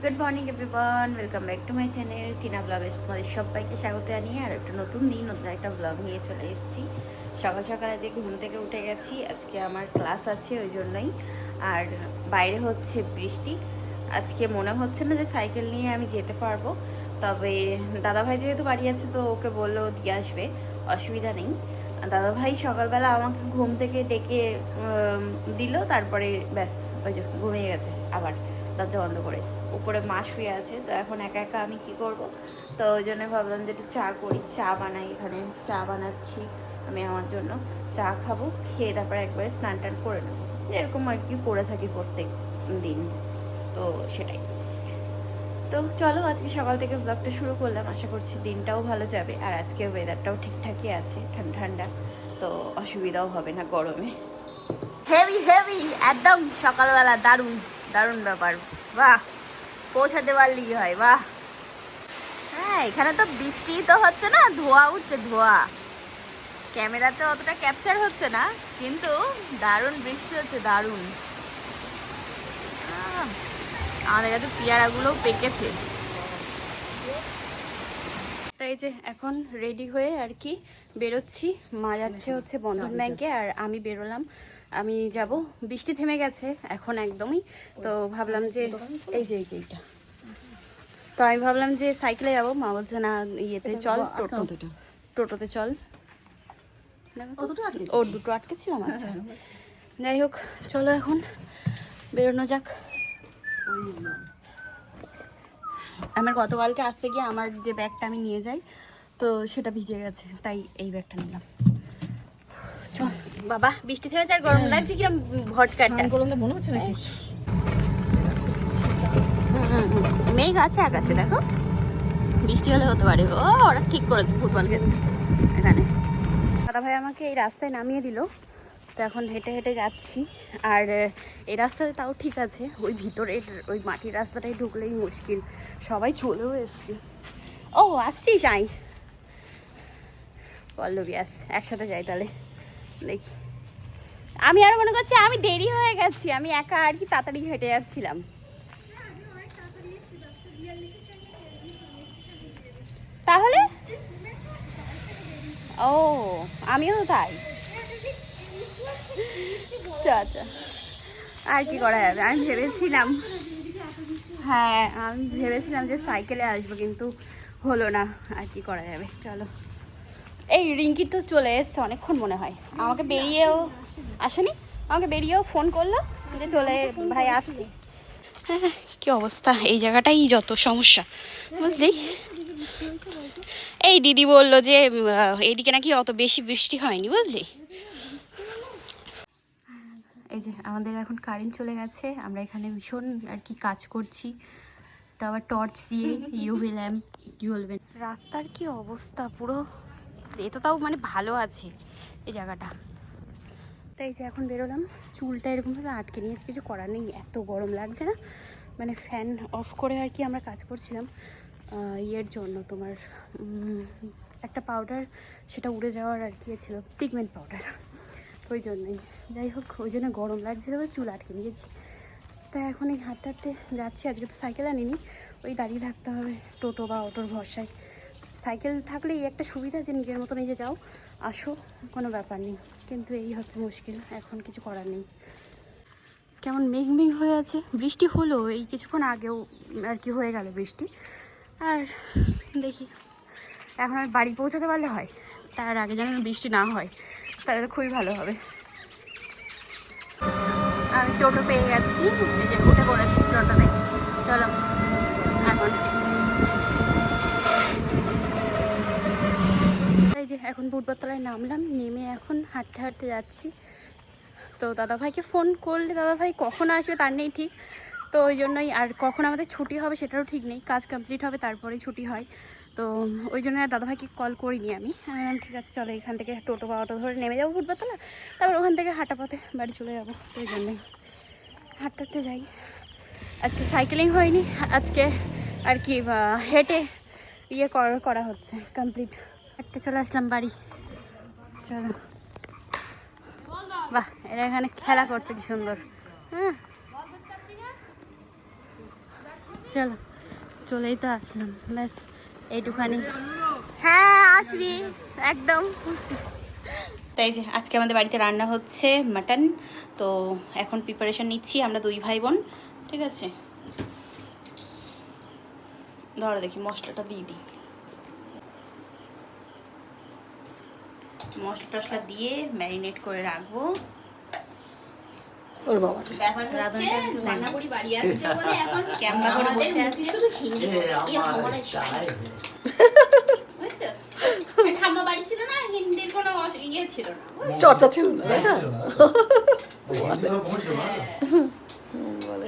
Good morning everyone, welcome back to my channel Tina ব্লগে। তোমাদের সবাইকে স্বাগত জানিয়ে আর একটা নতুন দিন, নতুন একটা ব্লগ নিয়ে চলে এসেছি। সকাল সকাল আজকে ঘুম থেকে উঠে গেছি, আজকে আমার ক্লাস আছে ওই জন্যই। আর বাইরে হচ্ছে বৃষ্টি, আজকে মনে হচ্ছে না যে সাইকেল নিয়ে আমি যেতে পারবো। তবে দাদাভাই যেহেতু বাড়ি আছে তো ওকে বললো দিয়ে আসবে, অসুবিধা নেই। দাদাভাই সকালবেলা আমাকে ঘুম থেকে ডেকে দিল, তারপরে ব্যাস ওই যে ঘুমিয়ে গেছে আবার দরজা বন্ধ করে। উপরে মা শুয়ে আছে, তো এখন একা একা আমি কি করব, তো ওই জন্য ভাবলাম যে একটু চা করি, চা বানাই। এখানে চা বানাচ্ছি আমি আমার জন্য, চা খাবো, খেয়ে তারপরে একবারে স্নান টান করে নেবো, এরকম আর কি করে থাকি প্রত্যেক দিন। তো সেটাই। তো চলো আজকে সকাল থেকে ব্লগটা শুরু করলাম, আশা করছি দিনটাও ভালো যাবে। আর আজকে ওয়েদারটাও ঠিকঠাকই আছে, ঠান্ডা ঠান্ডা, তো অসুবিধাও হবে না গরমে। হেভি হেভি একদম সকালবেলা, দারুণ দারুণ ব্যাপার। বাহ, পৌঁছাতে পারলেই হয়। বাহ, হ্যাঁ এখানে তো বৃষ্টি তো হচ্ছে না, ধোয়া উঠছে, ধোয়া। ক্যামেরাতে অতটা ক্যাপচার হচ্ছে না, কিন্তু দারুণ বৃষ্টি হচ্ছে, দারুণ। আমাদের কাছে পেয়ারাগুলোও পেকেছে। তাই যে এখন রেডি হয়ে আর কি বেরোচ্ছি। মা যাচ্ছে হচ্ছে বন্ধন ব্যাংকে, আর আমি বেরোলাম। আমি যাব, বৃষ্টি থেমে গেছে এখন একদমই। তো ভাবলাম যে এই যে এইটা, তো আমি ভাবলাম যে সাইকেলে যাবো। মা বলছে না ইয়েতে চল, টোটোতে চল। ওর দুটো আটকে ছিলাম, আচ্ছা যাই হোক, চলো এখন বেরোনো যাক। আমার গতকালকে আসতে গিয়ে আমার যে ব্যাগটা আমি নিয়ে যাই, তো সেটা ভিজে গেছে, তাই এই ব্যাগটা নিলাম। চল বাবা, বৃষ্টি থেমেছে আর গরম লাগছে কিরম ভটকাটা মনে হচ্ছে না কিছু। মেঘ আছে আকাশে, দেখো বৃষ্টি হলে হতে পারে। ও ওরা ঠিক করেছে, ফুটবল খেলছে এখানে। দাদা ভাই আমাকে এই রাস্তায় নামিয়ে দিল, তো এখন হেঁটে হেঁটে যাচ্ছি। আর এই রাস্তাতে তাও ঠিক আছে, ওই ভিতরে ওই মাটির রাস্তাটাই ঢুকলেই মুশকিল। সবাই চলেও এসছে। ও আসছিস, আই পল্লবী আস, একসাথে যাই তাহলে। দেখি, আমি আর মনে করছি আমি দেরি হয়ে গেছি, আমি একা আর কি তাড়াতাড়ি হেঁটে যাচ্ছিলাম। তাহলে ও, আমিও তো তাই। আচ্ছা আচ্ছা, আর কি করা যাবে। আমি ভেবেছিলাম, হ্যাঁ আমি ভেবেছিলাম যে সাইকেলে আসবো, কিন্তু হলো না। আর কি করা যাবে, চলো। এই রিঙ্কি তো চলে এসছে অনেকক্ষণ মনে হয়, আমাকে বেরিয়েও আসেনি, আমাকে বেরিয়েও ফোন করলো যে চলে ভাই আসছি। হ্যাঁ, কি অবস্থা, এই জায়গাটাই যত সমস্যা বুঝলি। এই দিদি বললো যে এইদিকে নাকি অত বেশি বৃষ্টি হয়নি বুঝলি। এই যে আমাদের এখন কারেন্ট চলে গেছে, আমরা এখানে ভীষণ আর কি কাজ করছি, তো আবার টর্চ দিয়ে ইউভি ল্যাম্প জ্বলবে। রাস্তার কি অবস্থা পুরো, এটা তাও মানে ভালো আছে এই জায়গাটা। তাই যে এখন বেরোলাম, চুলটা এরকমভাবে আটকে নিয়েছে, কিছু করার নেই, এত গরম লাগছে না। মানে ফ্যান অফ করে আর কি আমরা কাজ করছিলাম ইয়ের জন্য, তোমার একটা পাউডার, সেটা উড়ে যাওয়ার আর কি ছিল, পিগমেন্ট পাউডার, ওই জন্যই। যাই হোক, ওই জন্য গরম লাগছিল, চুল আটকে নিয়েছি। তাই এখন এই হাঁটতে হাঁটতে যাচ্ছি। আজকে তো সাইকেল আনিনি, ওই দাঁড়িয়ে থাকতে হবে টোটো বা অটোর ভরসায়। সাইকেল থাকলে এই একটা সুবিধা যে নিজের মতো নিজে যাও আসো, কোনো ব্যাপার নেই। কিন্তু এই হচ্ছে মুশকিল, এখন কিছু করার নেই। কেমন মেঘ মেঘ হয়ে আছে, বৃষ্টি হলো এই কিছুক্ষণ আগেও আর কি, হয়ে গেল বৃষ্টি। আর দেখি এখন আর বাড়ি পৌঁছাতে পারলে হয়, তার আগে যেন বৃষ্টি না হয়, তাহলে তো খুবই ভালো হবে। আমি টোটো পেয়ে গেছি, এই যে উঠে পড়েছি টোটোতে। চলো এখন, এই যে এখন বুটবতলায় নামলাম, নেমে এখন হাঁটতে হাঁটতে যাচ্ছি। তো দাদাভাইকে ফোন করলে দাদাভাই কখন আসবে তার নেই ঠিক, তো ওই জন্যই। আর কখন আমাদের ছুটি হবে সেটারও ঠিক নেই, কাজ কমপ্লিট হবে তারপরেই ছুটি হয়, তো ওই জন্য আর দাদাভাইকে কল করিনি আমি। ঠিক আছে চলো, এখান থেকে টোটো বা অটো ধরে নেমে যাবো ফুটবতলা, তারপর ওখান থেকে হাঁটা পথে বাড়ি চলে যাবো। তো ওই জন্যই হাঁটতে হাঁটতে যাই। আজকে সাইকেলিং হয়নি, আজকে আর কি হেঁটে ইয়ে করা হচ্ছে কমপ্লিট। হাঁটতে চলে আসলাম বাড়ি, চলো। বাহ, এরা এখানে খেলা করছে কি সুন্দর। হ্যাঁ চলো চলেই তো আসলাম, ব্যাস এইটুখানি। হ্যাঁ আসবি একদম। তাই যে আজকে আমাদের বাড়িতে রান্না হচ্ছে মাটন, তো এখন প্রিপারেশন নিচ্ছি আমরা 2 ভাই বোন। ঠিক আছে, ধরো দেখি মশলাটা দিয়ে দিই। মশলা টশলা দিয়ে ম্যারিনেট করে রাখবো। ওর বাবা ব্যাপার হচ্ছে রান্নাপুরি বাড়ি আসছে বলে এখন ক্যামেরা করে বসে আছি, শুধু হিন্দি বুঝছো? ঠাম্মা বাড়ি ছিল না, হিন্দির কোনো ইয়ে ছিল না, চর্চা ছিল না, তাই না?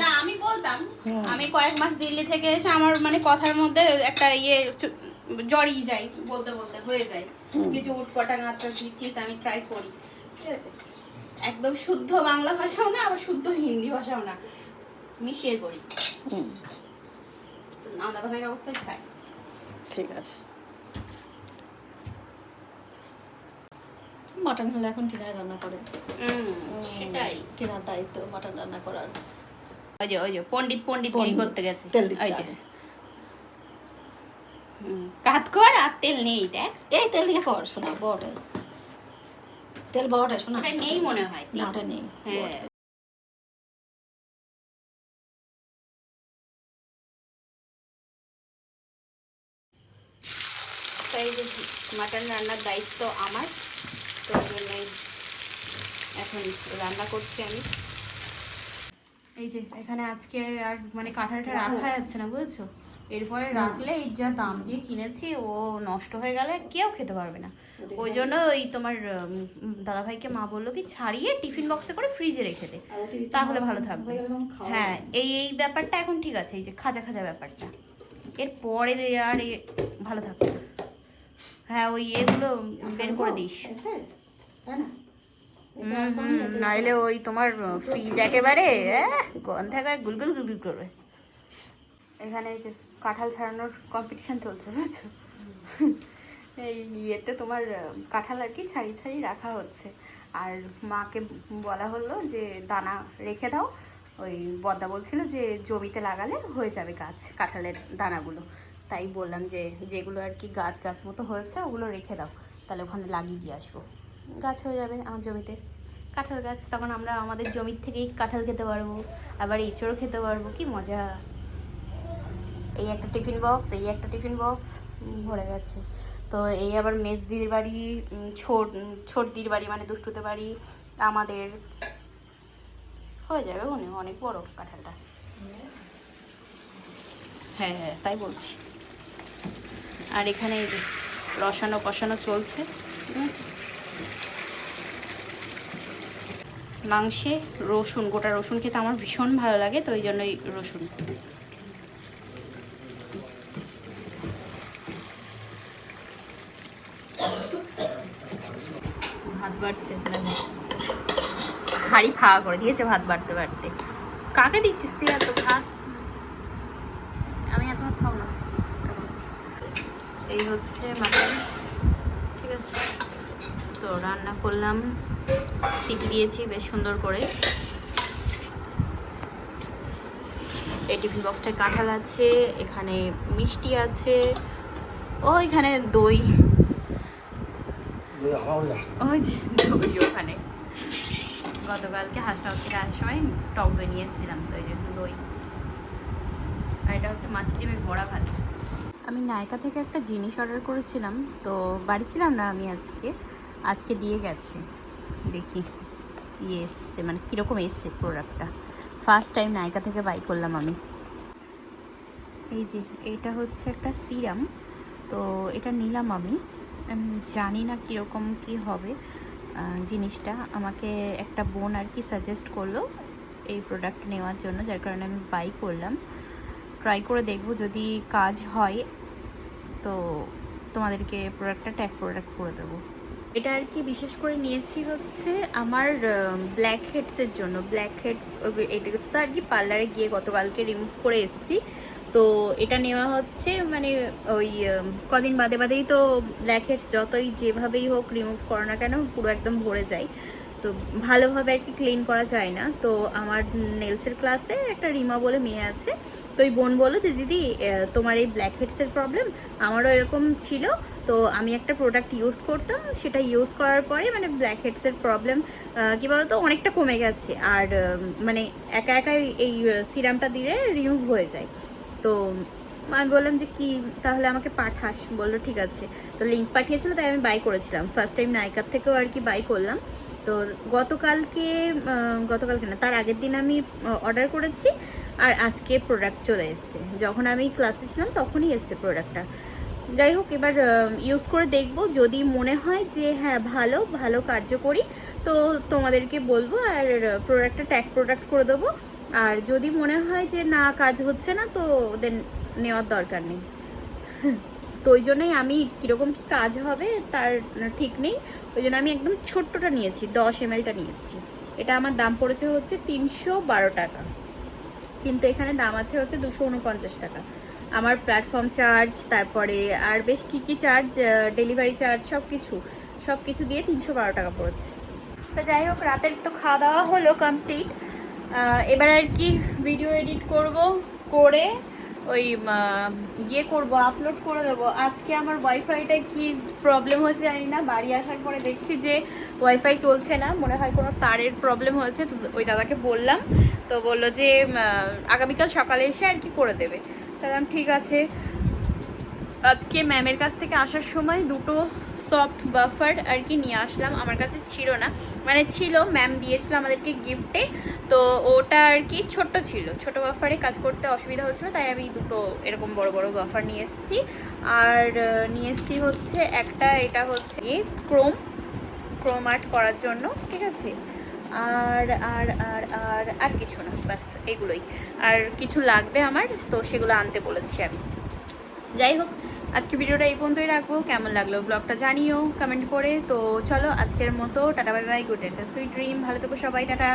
না আমি বলতাম, আমি কয়েক মাস দিল্লি থেকে এসে আমার মানে কথার মধ্যে একটা ইয়ে জড়িয়ে যাই, বলতে বলতে হয়ে যায় কিছু উটকটাং আত্মা দিচ্ছিস, আমি ট্রাই করি। ঠিক আছে, একদম শুদ্ধ বাংলা ভাষাও না আবার শুদ্ধ হিন্দি ভাষাও না, মিশিয়ে করি। আমার দাদা ভাইয়ের অবস্থায় খাই। ঠিক আছে, মাটন হলে এখন টিনায় রান্না করে। সেটাই টিনার দায়িত্ব মাটন রান্না করার। ওই যে পণ্ডিত গিরি করতে গেছে, তেল ওই দিচ্ছে যে কাত কর আর তেল নেই, দেখ এই তেল দিয়ে কর শোনা, বড়টাই তেল, বড়টাই শোনা, ওটা নেই মনে হয়। না ওটা নেই। হ্যাঁ তাই যে মাটন রান্নার দায়িত্ব আমার, তো ওই জন্যই এখন রান্না করছি আমি। এই যে এখানে আজকে আর মানে কাঁঠালটা রাখা যাচ্ছে না বুঝছো, এরপরে রাখলে এর যা দাম দিয়ে কিনেছি ও নষ্ট হয়ে গেলে কেউ খেতে পারবে না। ওই জন্য ওই তোমার দাদাভাইকে মা বললো কি ছাড়িয়ে টিফিন বক্সে করে ফ্রিজে রেখে দে, তাহলে ভালো থাকবে। হ্যাঁ এই ব্যাপারটা এখন ঠিক আছে, এই যে খাজা খাজা ব্যাপারটা এর পরে আর ভালো থাকবে না। হ্যাঁ ওই এগুলো বের করে দিস, নাইলে ওই তোমার ফ্রিজ একেবারে গন্ধাকার গুলগুল গুলগুল করবে। এখানে এই যে কাঁঠাল ছাড়ানোর কম্পিটিশন চলছে বুঝছো, এই ইয়েতে তোমার কাঁঠাল আর কি ছাড়িয়ে ছাড়িয়ে রাখা হচ্ছে। আর মাকে বলা হলো যে দানা রেখে দাও, ওই বদ্দা বলছিল যে জমিতে লাগালে হয়ে যাবে গাছ কাঁঠালের দানাগুলো, তাই বললাম যে যেগুলো আর কি গাছ গাছ মতো হয়েছে ওগুলো রেখে দাও, তাহলে ওখানে লাগিয়ে দিয়ে আসবো, গাছ হয়ে যাবে আমার জমিতে কাঁঠাল গাছ, তখন আমরা আমাদের জমির থেকেই কাঁঠাল খেতে পারবো, আবার এঁচড়ও খেতে পারবো, কি মজা। এই একটা টিফিন বক্স ভরে গেছে। তো এই আবার মেজদির বাড়ি, ছোটদির বাড়ি মানে দুষ্টুতে বাড়ি, আমাদের হয়ে যাবে মনে অনেক বড় কাঁঠালটা। হ্যাঁ হ্যাঁ তাই বলছি। আর এখানে এই যে রসানো কষানো চলছে, ঠিক আছে। মাংসে রসুন, গোটা রসুন খেতে আমার ভীষণ ভালো লাগে, তো ওই জন্যই রসুন। ভাত বাড়ছে, হাঁড়ি ফাঁকা করে দিয়েছে ভাত বাড়তে বাড়তে। কাকে দিচ্ছিস তুই এত ভাত? আমি এত ভাত খাও না। এই হচ্ছে মাটন, ঠিক আছে। তো রান্না করলাম, সিটি দিয়েছি বেশ সুন্দর করে। এই টিফিন বক্সটায় কাঁঠাল আছে, এখানে মিষ্টি আছে, ওইখানে দই, ওই যে দই ওখানে গতকালকে হাসপাতাল থেকে আসার সময় টক দই নিয়ে এসেছিলাম, তো এই যে দই। আর এটা হচ্ছে মাছের ডিমের বড়া ভাজা। আমি নায়কা থেকে একটা জিনিস অর্ডার করেছিলাম, তো বাড়ি ছিলাম না আমি, আজকে দিয়ে গেছে, দেখি কি এসছে, মানে কীরকম এসছে প্রোডাক্টটা। ফার্স্ট টাইম নায়কা থেকে বাই করলাম আমি। এই যে এটা হচ্ছে একটা সিরাম, তো এটা নিলাম আমি, জানি না কীরকম কি হবে জিনিসটা। আমাকে একটা বোন আর কি সাজেস্ট করলো এই প্রোডাক্ট নেওয়ার জন্য, যার কারণে আমি বাই করলাম। ট্রাই করে দেখবো, যদি কাজ হয় তো তোমাদেরকে প্রোডাক্টটা ট্যাগ প্রোডাক্ট করে দেবো। এটা আর কি বিশেষ করে নিয়েছি হচ্ছে আমার ব্ল্যাক হেডসের জন্য। ব্ল্যাক হেডস এটা তো আর কি পার্লারে গিয়ে গতকালকে রিমুভ করে এসেছি, তো এটা নেওয়া হচ্ছে মানে ওই কদিন বাদে বাদেই তো ব্ল্যাক হেডস যতই যেভাবেই হোক রিমুভ করো না কেন পুরো একদম ভরে যায়, তো ভালোভাবে আর কি ক্লিন করা যায় না। তো আমার নেলসের ক্লাসে একটা রিমা বলে মেয়ে আছে, তো ওই বোন বললো যে দিদি তোমার এই ব্ল্যাক হেডসের প্রবলেম আমারও এরকম ছিল, তো আমি একটা প্রোডাক্ট ইউজ করতাম, সেটা ইউজ করার পরে মানে ব্ল্যাক হেডসের প্রবলেম কী বলতো অনেকটা কমে গেছে, আর মানে একা একা এই সিরামটা দিলে রিমুভ হয়ে যায়। তো আমি বললাম যে কি তাহলে আমাকে পাঠাস, বললো ঠিক আছে। তো লিঙ্ক পাঠিয়েছিল, তাই আমি বাই করেছিলাম, ফার্স্ট টাইম নাইকার থেকেও আর কি বাই করলাম। তো গতকালকে না, তার আগের দিন আমি অর্ডার করেছি, আর আজকে প্রোডাক্ট চলে এসেছে। যখন আমি ক্লাসে ছিলাম তখনই এসেছে প্রোডাক্টটা। যাই হোক, এবার ইউজ করে দেখব, যদি মনে হয় যে হ্যাঁ ভালো কার্যকরী তো তোমাদেরকে বলবো, আর প্রোডাক্টটা ট্যাগ প্রোডাক্ট করে দেবো। আর যদি মনে হয় যে না কাজ হচ্ছে না, তো দেন নেওয়ার দরকার নেই। তো ওই জন্যই আমি কীরকম কী কাজ হবে তার ঠিক নেই, ওই জন্য আমি একদম ছোট্টটা নিয়েছি, 10 ml নিয়েছি। এটা আমার দাম পড়েছে হচ্ছে 312 টাকা, কিন্তু এখানে দাম আছে হচ্ছে 249 টাকা। আমার প্ল্যাটফর্ম চার্জ, তারপরে আর বেশ কী চার্জ, ডেলিভারি চার্জ, সব কিছু দিয়ে 312 টাকা পড়েছে। তো যাই হোক, রাতের তো খাওয়া দাওয়া হলো কমপ্লিট। এবার আর কি ভিডিও এডিট করে ওই করব, আপলোড করে দেবো। আজকে আমার ওয়াইফাইটা কি প্রবলেম হয়েছে জানি না, বাড়ি আসার পরে দেখছি যে ওয়াইফাই চলছে না, মনে হয় কোনো তারের প্রবলেম হয়েছে। তো ওই দাদাকে বললাম, তো বললো যে আগামীকাল সকালে এসে আর কি করে দেবে। তাহলে ঠিক আছে। আজকে ম্যামের কাছ থেকে আসার সময় দুটো সফট বাফার আর কি নিয়ে আসলাম, আমার কাছে ছিল না, মানে ছিল, ম্যাম দিয়েছিল আমাদেরকে গিফটে। তো ওটা আর কি ছোট বাফারে কাজ করতে অসুবিধা হচ্ছিলো, তাই আমি দুটো এরকম বড় বাফার নিয়ে এসেছি। আর নিয়ে এসেছি হচ্ছে একটা, এটা হচ্ছে ক্রোম আর্ট করার জন্য, ঠিক আছে। আর আর আর আর আর কিছু না, বাস এগুলোই। আর কিছু লাগবে আমার, তো সেগুলো আনতে বলেছি আমি। যাই হোক, আজকে ভিডিওটা এই পর্যন্তই রাখবো। কেমন লাগলো ব্লগটা জানিও কমেন্ট করে। তো চলো আজকের মতো tata, bye bye, good night, sweet dream, ভালো থেকো সবাই, টাটা।